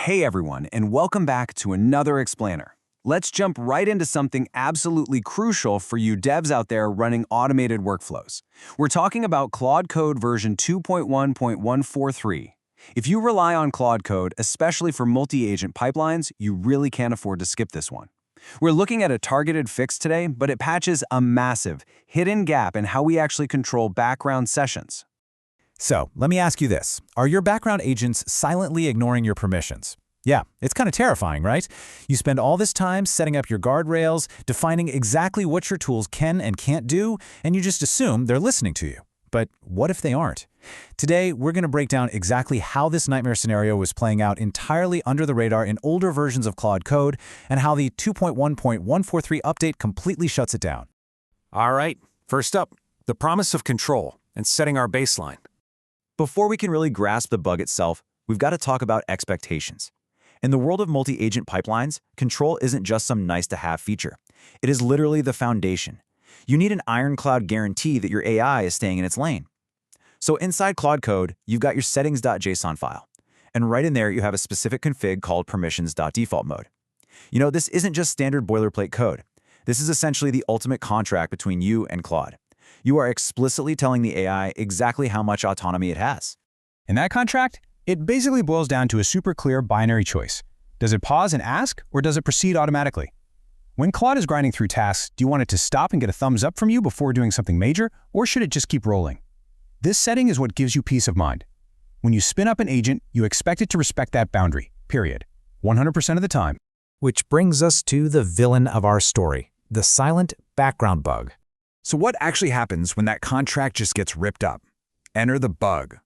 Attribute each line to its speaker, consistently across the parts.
Speaker 1: Hey everyone, and welcome back to another explainer. Let's jump right into something absolutely crucial for you devs out there running automated workflows. We're talking about Claude Code version 2.1.143. If you rely on Claude Code, especially for multi-agent pipelines, you really can't afford to skip this one. We're looking at a targeted fix today, but it patches a massive, hidden gap in how we actually control background sessions.
Speaker 2: So, let me ask you this. Are your background agents silently ignoring your permissions? Yeah, it's kind of terrifying, right? You spend all this time setting up your guardrails, defining exactly what your tools can and can't do, and you just assume they're listening to you. But what if they aren't? Today, we're going to break down exactly how this nightmare scenario was playing out entirely under the radar in older versions of Claude Code, and how the 2.1.143 update completely shuts it down.
Speaker 3: All right, first up, the promise of control and setting our baseline.
Speaker 1: Before we can really grasp the bug itself, we've got to talk about expectations. In the world of multi-agent pipelines, control isn't just some nice-to-have feature. It is literally the foundation. You need an ironclad guarantee that your AI is staying in its lane. So inside Claude Code, you've got your settings.json file. And right in there, you have a specific config called permissions.defaultMode. You know, this isn't just standard boilerplate code. This is essentially the ultimate contract between you and Claude. You are explicitly telling the AI exactly how much autonomy it has.
Speaker 4: In that contract, it basically boils down to a super clear binary choice. Does it pause and ask, or does it proceed automatically? When Claude is grinding through tasks, do you want it to stop and get a thumbs up from you before doing something major, or should it just keep rolling? This setting is what gives you peace of mind. When you spin up an agent, you expect it to respect that boundary, period. 100% of the time.
Speaker 2: Which brings us to the villain of our story, the silent background bug.
Speaker 5: So what actually happens when that contract just gets ripped up? Enter the bug.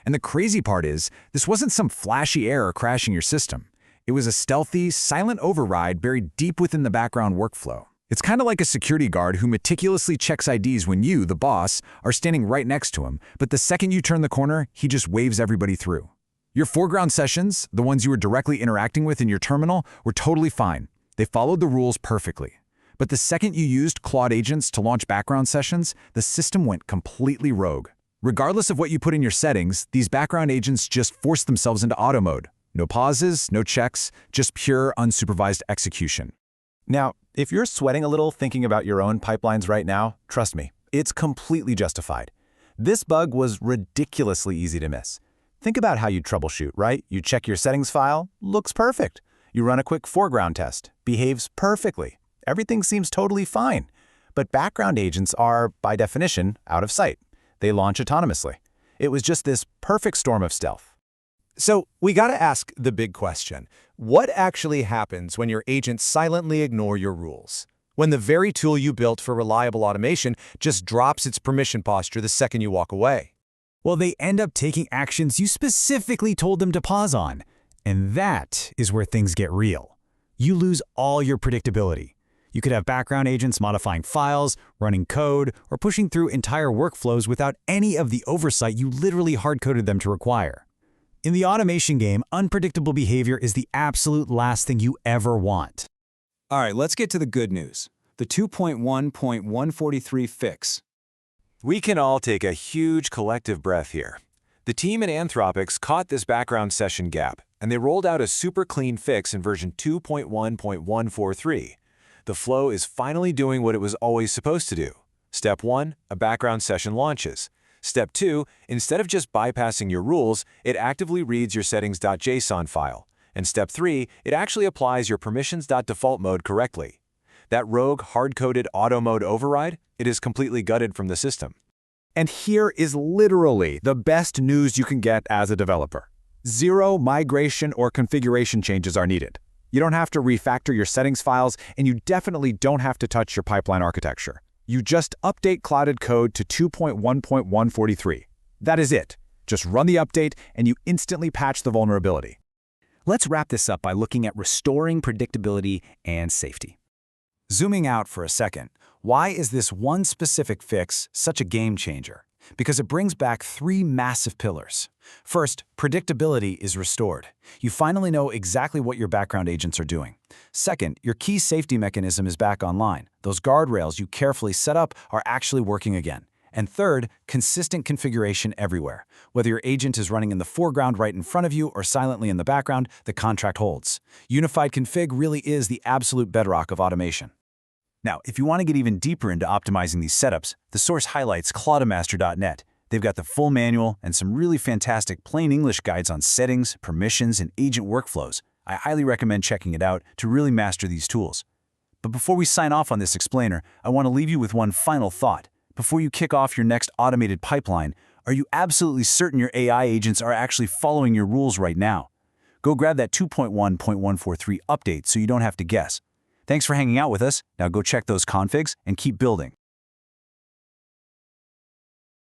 Speaker 5: And the crazy part is, this wasn't some flashy error crashing your system. It was a stealthy, silent override buried deep within the background workflow. It's kind of like a security guard who meticulously checks IDs when you, the boss, are standing right next to him, but the second you turn the corner, he just waves everybody through. Your foreground sessions, the ones you were directly interacting with in your terminal, were totally fine. They followed the rules perfectly. But the second you used Claude agents to launch background sessions, the system went completely rogue. Regardless of what you put in your settings, these background agents just forced themselves into auto mode. No pauses, no checks, just pure unsupervised execution.
Speaker 2: Now, if you're sweating a little thinking about your own pipelines right now, trust me, it's completely justified. This bug was ridiculously easy to miss. Think about how you troubleshoot, right? You check your settings file, looks perfect. You run a quick foreground test, behaves perfectly. Everything seems totally fine. But background agents are, by definition, out of sight. They launch autonomously. It was just this perfect storm of stealth.
Speaker 6: So we gotta ask the big question. What actually happens when your agents silently ignore your rules? When the very tool you built for reliable automation just drops its permission posture the second you walk away?
Speaker 4: Well, they end up taking actions you specifically told them to pause on. And that is where things get real. You lose all your predictability. You could have background agents modifying files, running code, or pushing through entire workflows without any of the oversight you literally hard-coded them to require. In the automation game, unpredictable behavior is the absolute last thing you ever want.
Speaker 1: All right, let's get to the good news. The 2.1.143 fix.
Speaker 3: We can all take a huge collective breath here. The team at Anthropic caught this background session gap, and they rolled out a super clean fix in version 2.1.143. The flow is finally doing what it was always supposed to do. Step 1, a background session launches. Step 2, instead of just bypassing your rules, it actively reads your settings.json file. And Step 3, it actually applies your permissions.defaultMode correctly. That rogue, hard-coded auto mode override, it is completely gutted from the system.
Speaker 5: And here is literally the best news you can get as a developer. Zero migration or configuration changes are needed. You don't have to refactor your settings files, and you definitely don't have to touch your pipeline architecture. You just update Claude Code to 2.1.143. That is it. Just run the update, and you instantly patch the vulnerability.
Speaker 4: Let's wrap this up by looking at restoring predictability and safety.
Speaker 1: Zooming out for a second, why is this one specific fix such a game changer? Because it brings back three massive pillars. First, predictability is restored. You finally know exactly what your background agents are doing. Second, your key safety mechanism is back online. Those guardrails you carefully set up are actually working again. And third, consistent configuration everywhere. Whether your agent is running in the foreground right in front of you or silently in the background, the contract holds. Unified config really is the absolute bedrock of automation. Now, if you want to get even deeper into optimizing these setups, the source highlights claudemaster.net. They've got the full manual and some really fantastic plain English guides on settings, permissions, and agent workflows. I highly recommend checking it out to really master these tools. But before we sign off on this explainer, I want to leave you with one final thought. Before you kick off your next automated pipeline, are you absolutely certain your AI agents are actually following your rules right now? Go grab that 2.1.143 update so you don't have to guess. Thanks for hanging out with us. Now go check those configs and keep building.